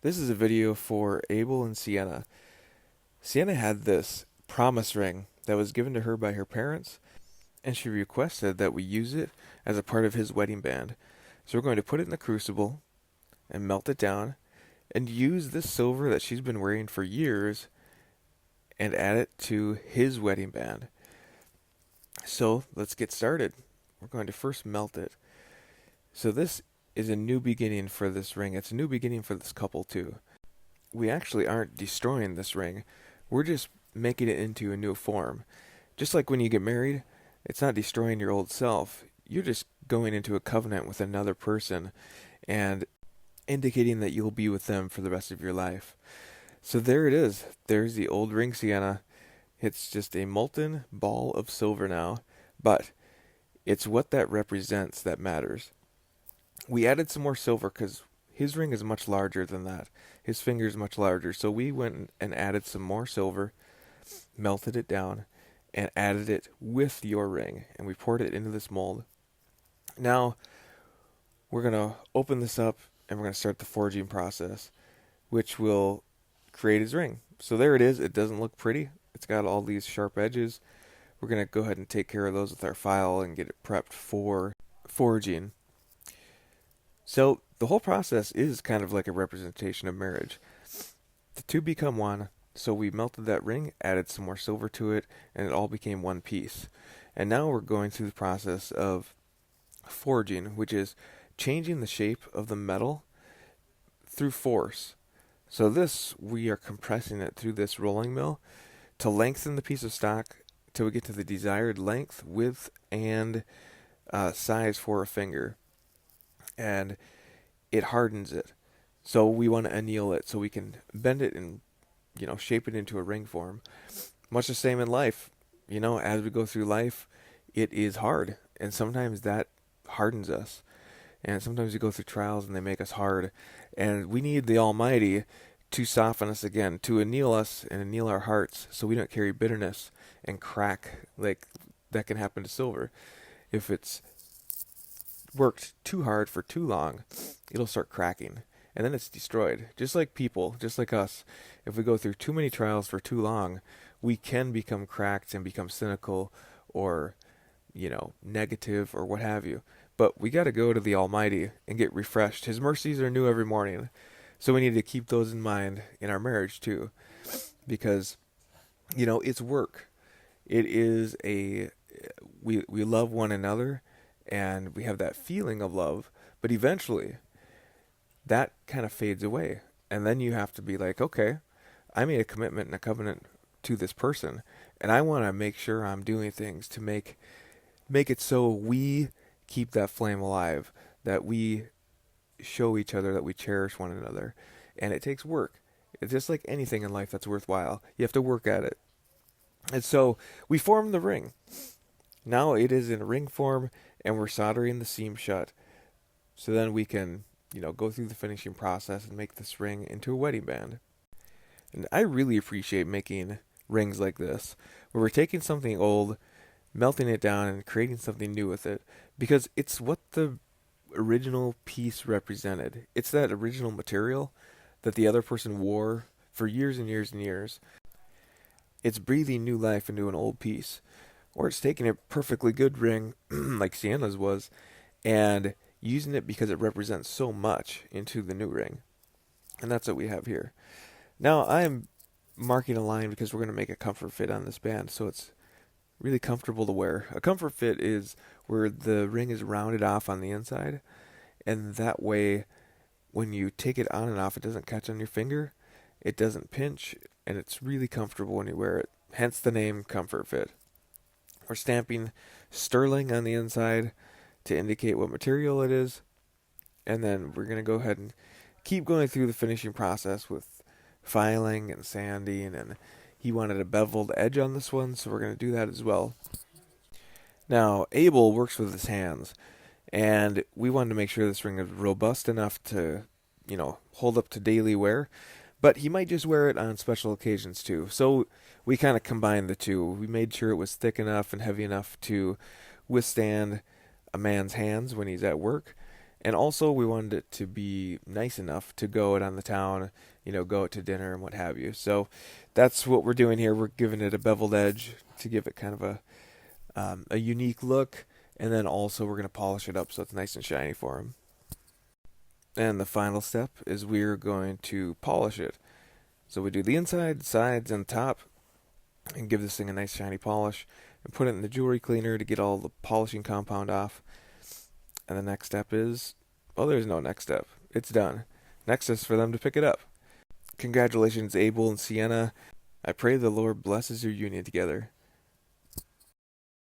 This is a video for Abel and Sienna. Sienna had this promise ring that was given to her by her parents, and she requested that we use it as a part of his wedding band. So we're going to put it in the crucible and melt it down and use this silver that she's been wearing for years and add it to his wedding band. So let's get started. We're going to first melt it. So this is a new beginning for this ring. It's a new beginning for this couple too. We actually aren't destroying this ring. We're just making it into a new form. Just like when you get married, it's not destroying your old self. You're just going into a covenant with another person and indicating that you'll be with them for the rest of your life. So there it is. There's the old ring, Sienna. It's just a molten ball of silver now, but it's what that represents that matters. We added some more silver because his ring is much larger than that. His finger is much larger. So we went and added some more silver, melted it down, and added it with your ring. And we poured it into this mold. Now, we're going to open this up and we're going to start the forging process, which will create his ring. So there it is. It doesn't look pretty. It's got all these sharp edges. We're going to go ahead and take care of those with our file and get it prepped for forging. So the whole process is kind of like a representation of marriage. The two become one, so we melted that ring, added some more silver to it, and it all became one piece. And now we're going through the process of forging, which is changing the shape of the metal through force. So this, we are compressing it through this rolling mill to lengthen the piece of stock till we get to the desired length, width, and size for a finger. And it hardens it. So we want to anneal it so we can bend it and, shape it into a ring form. Much the same in life. As we go through life, it is hard. And sometimes that hardens us. And sometimes we go through trials and they make us hard. And we need the Almighty to soften us again, to anneal us and anneal our hearts so we don't carry bitterness and crack like that can happen to silver. If it's worked too hard for too long, it'll start cracking. And then it's destroyed. Just like people, just like us, if we go through too many trials for too long, we can become cracked and become cynical or, negative or what have you. But we got to go to the Almighty and get refreshed. His mercies are new every morning. So we need to keep those in mind in our marriage too. Because, it's work. It is we love one another and we have that feeling of love, but eventually that kind of fades away. And then you have to be like, okay, I made a commitment and a covenant to this person, and I want to make sure I'm doing things to make it so we keep that flame alive, that we show each other that we cherish one another. And it takes work. It's just like anything in life that's worthwhile. You have to work at it. And so we formed the ring. Now it is in ring form, and we're soldering the seam shut. So then we can, go through the finishing process and make this ring into a wedding band. And I really appreciate making rings like this, where we're taking something old, melting it down, and creating something new with it, because it's what the original piece represented. It's that original material that the other person wore for years and years and years. It's breathing new life into an old piece. Or it's taking a perfectly good ring, like Sienna's was, and using it because it represents so much into the new ring. And that's what we have here. Now I'm marking a line because we're going to make a comfort fit on this band, so it's really comfortable to wear. A comfort fit is where the ring is rounded off on the inside, and that way when you take it on and off, it doesn't catch on your finger, it doesn't pinch, and it's really comfortable when you wear it. Hence the name comfort fit. We're stamping sterling on the inside to indicate what material it is. And then we're going to go ahead and keep going through the finishing process with filing and sanding. And he wanted a beveled edge on this one, so we're going to do that as well. Now, Abel works with his hands. And we wanted to make sure this ring is robust enough to, hold up to daily wear. But he might just wear it on special occasions too. So we kind of combined the two. We made sure it was thick enough and heavy enough to withstand a man's hands when he's at work, And also, we wanted it to be nice enough to go out on the town, go out to dinner and what have you. So that's what we're doing here. We're giving it a beveled edge to give it kind of a unique look, and then also we're going to polish it up so it's nice and shiny for him. And the final step is we're going to polish it. So we do the inside, sides, and top, and give this thing a nice shiny polish, and put it in the jewelry cleaner to get all the polishing compound off. And the next step is, well, there's no next step. It's done. Next is for them to pick it up. Congratulations, Abel and Sienna. I pray the Lord blesses your union together.